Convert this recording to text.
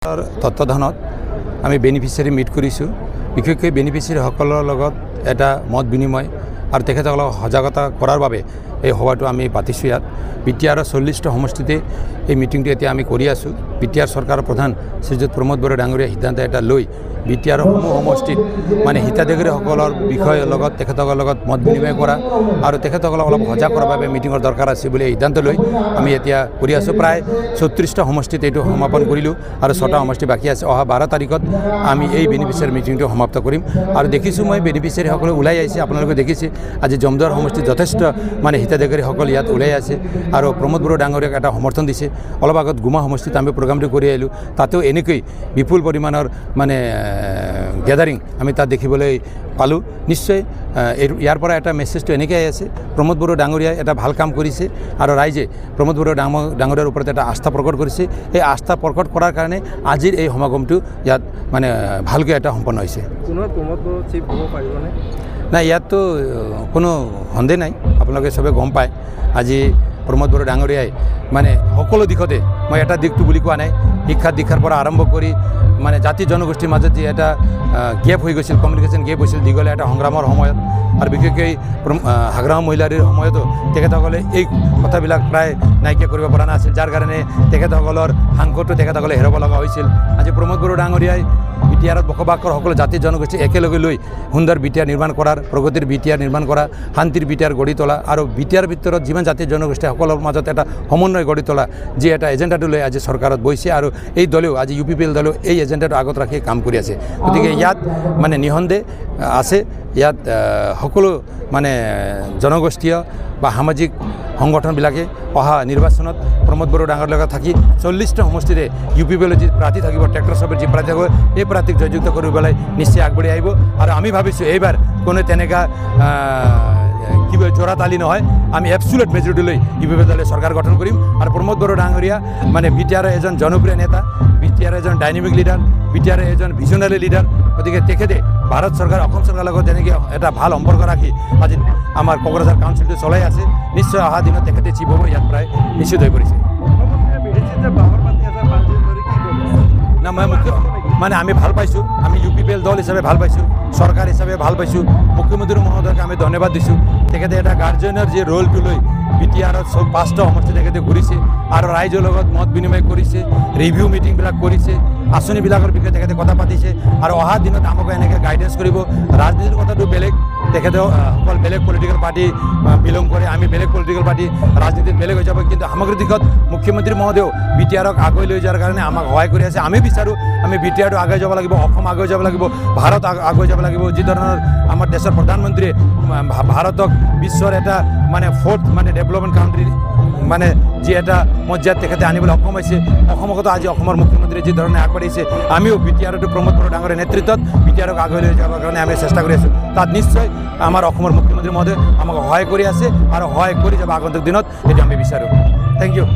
তত্ত্বাৱধানত আমি beneficiary meat কৰিছোঁ। বিশেষকৈ বেনিফিচিয়াৰীসকলৰ লগত এটা মত বিনিময় আৰু তেখেতসকলক সজাগতা কৰাৰ বাবে এই সভাটো আমি পাতিছোঁ। ইয়াত বিটিআৰৰ 40টা সমষ্টিতে এই মিটিংটো এতিয়া আমি কৰি আছোঁ। বিটিআৰ চৰকাৰৰ প্ৰধান শ্ৰীযুত প্ৰমোদ বড়ো ডাঙৰীয়াই সিদ্ধান্ত এটা লৈ বিটিআৰৰ সমূহ সমষ্টিত মানে হিতাধিকাৰীসকলৰ বিষয়ৰ লগত তেখেতসকলৰ লগত মত বিনিময় কৰা আৰু তেখেতসকলক অলপ সজাগ কৰাৰ বাবে মিটিঙৰ দৰকাৰ আছে বুলি সিদ্ধান্ত লৈ আমি এতিয়া কৰি আছোঁ। প্ৰায় 34টা সমষ্টিত এইটো সমাপন কৰিলোঁ আৰু 6টা সমষ্টি বাকী আছে। অহা 12 তাৰিখত আমি এই বেনিফিচিয়াৰী মিটিংটো সমাপ্ত কৰিম। আৰু দেখিছোঁ মই বেনিফিচিয়াৰীসকলে ওলাই আহিছে, আপোনালোকে দেখিছে আজি জমদুৱাৰ সমষ্টিত যথেষ্ট মানে হিতাধিকাৰীসকল ইয়াত ওলাই আছে আৰু প্ৰমোদ বড়ো ডাঙৰীয়াক এটা সমৰ্থন দিছে। অলপ আগত গুমা সমষ্টিত আমি প্ৰগ্ৰামটো কৰি আহিলোঁ, তাতেও এনেকৈ বিপুল পৰিমাণৰ মানে গেদাৰিং আমি তাত দেখিবলৈ পালোঁ। নিশ্চয় ইয়াৰ পৰা এটা মেছেজটো এনেকৈ আছে, প্ৰমোদ বড়ো ডাঙৰীয়াই এটা ভাল কাম কৰিছে আৰু ৰাইজে প্ৰমোদ বড়ো ডাঙৰীয়াৰ ওপৰত এটা আস্থা প্ৰকট কৰিছে। এই আস্থা প্ৰকট কৰাৰ কাৰণে আজিৰ এই সমাগমটো ইয়াত মানে ভালকৈ এটা সম্পন্ন হৈছে। প্ৰমোদ বড়ো চিফ হ'ব পাৰিবনে? নাই, ইয়াততো কোনো সন্দেহ নাই, আপোনালোকে চবে গম পায়। আজি প্ৰমোদ বড়ো ডাঙৰীয়াই মানে সকলো দিশতে, মই এটা দিশটো বুলি কোৱা নাই, শিক্ষা দীক্ষাৰ পৰা আৰম্ভ কৰি মানে জাতি জনগোষ্ঠীৰ মাজত যি এটা গেপ হৈ গৈছিল, কমিউনিকেশ্যন গেপ হৈছিল দীঘলীয়া এটা সংগ্ৰামৰ সময়ত, আৰু বিশেষকৈ হাগ্ৰাম মহিলাৰীৰ সময়তো তেখেতসকলে এই কথাবিলাক প্ৰায় নাইকিয়া কৰিব পৰা নাছিল, যাৰ কাৰণে তেখেতসকলৰ সাংসদটো তেখেতসকলে হেৰাব লগা হৈছিল। আজি প্ৰমোদ বড়ো ডাঙৰীয়াই বিটিআৰত বসবাস কৰা সকলো জাতি জনগোষ্ঠী একেলগে লৈ সুন্দৰ বিটিআৰ নিৰ্মাণ কৰাৰ, প্ৰগতিৰ বিটিআৰ নিৰ্মাণ কৰা, শান্তিৰ বিটিআৰ গঢ়ি তোলা আৰু বিটিআৰ ভিতৰত যিমান জাতি জনগোষ্ঠী সকলৰ মাজত এটা সমন্বয় গঢ়ি তোলা যি এটা এজেণ্ডাটো লৈ আজি চৰকাৰত বহিছে। আৰু এই দলেও আজি UPPL দলেও এই এজেণ্ডাটো আগত ৰাখি কাম কৰি আছে। গতিকে ইয়াত মানে নিঃসন্দেহ আছে, ইয়াত সকলো মানে জনগোষ্ঠীয় বা সামাজিক সংগঠনবিলাকে অহা নিৰ্বাচনত প্ৰমোদ বড়ো ডাঙৰীয়াৰ লগত থাকি 40টা সমষ্টিৰে UPPL যি প্ৰাৰ্থী থাকিব, ট্ৰেক্টৰ চবৰ যি প্ৰাৰ্থী থাকিব, এই প্ৰাৰ্থীক জয়যুক্ত কৰিবলৈ নিশ্চয় আগবাঢ়ি আহিব। আৰু আমি ভাবিছোঁ এইবাৰ কোনো তেনেকুৱা কিবা জোৰাতালি নহয়, আমি এবছলুট মেজৰিটি লৈ UPPL দলে চৰকাৰ গঠন কৰিম। আৰু প্ৰমোদ বড়ো ডাঙৰীয়া মানে বিটিআৰৰ এজন জনপ্ৰিয় নেতা, বিটিআৰৰ এজন ডাইনামিক লিডাৰ, বিটিআৰৰ এজন ভিজনাৰী লিডাৰ। গতিকে তেখেতে ভাৰত চৰকাৰ, অসম চৰকাৰৰ লগত যেনেকৈ এটা ভাল সম্পৰ্ক ৰাখি আজি আমাৰ কোকৰাঝাৰ কাউন্সিলটো চলাই আছে, নিশ্চয় অহা দিনত তেখেতে চিফ হ'ব, ইয়াত প্ৰায় নিশ্চিত হৈ পৰিছে। না, মই মানে আমি ভাল পাইছোঁ, আমি UPPL দল হিচাপে ভাল পাইছোঁ, চৰকাৰ হিচাপে ভাল পাইছোঁ। মুখ্যমন্ত্ৰী মহোদয়ক আমি ধন্যবাদ দিছোঁ। তেখেতে এটা গাৰ্জেনৰ যি ৰোলটো লৈ বিটিআৰত 5টা সমষ্টি তেখেতে ঘূৰিছে আৰু ৰাইজৰ লগত মত বিনিময় কৰিছে, ৰিভিউ মিটিংবিলাক কৰিছে, আঁচনিবিলাকৰ বিষয়ে তেখেতে কথা পাতিছে। আৰু অহা দিনত আমাক এনেকৈ গাইডেঞ্চ কৰিব। ৰাজনীতিৰ কথাটো বেলেগ, তেখেতে অকল বেলেগ পলিটিকেল পাৰ্টি বিলং কৰে, আমি বেলেগ পলিটিকেল পাৰ্টি, ৰাজনীতিত বেলেগ হৈ যাব। কিন্তু সামগ্ৰিক দিশত মুখ্যমন্ত্ৰী মহোদয়েও বিটিআৰক আগুৱাই লৈ যোৱাৰ কাৰণে আমাক সহায় কৰি আছে। আমি বিচাৰোঁ আমি বিটিআৰটো আগুৱাই যাব লাগিব, অসম আগুৱাই যাব লাগিব, ভাৰত আগুৱাই যাব লাগিব। যি ধৰণৰ আমাৰ দেশৰ প্ৰধানমন্ত্ৰীয়ে ভাৰতক বিশ্বৰ এটা মানে 4th মানে ডেভেলপমেণ্ট কাউণ্ট্ৰি মানে যি এটা মৰ্যাদা তেখেতে আনিবলৈ সক্ষম হৈছে, অসমকতো আজি অসমৰ মুখ্যমন্ত্ৰীয়ে যি ধৰণে আগবাঢ়িছে, আমিও বিটিআৰটো প্ৰমোদ বড়ো ডাঙৰীয়াৰ নেতৃত্বত বিটিআৰক আগুৱাই লৈ যাবৰ কাৰণে আমি চেষ্টা কৰি আছোঁ। তাত নিশ্চয় আমাৰ অসমৰ মুখ্যমন্ত্ৰী মহোদয় আমাক সহায় কৰি আছে আৰু সহায় কৰি যাব আগন্তুক দিনত, এইটো আমি বিচাৰোঁ। Thank U.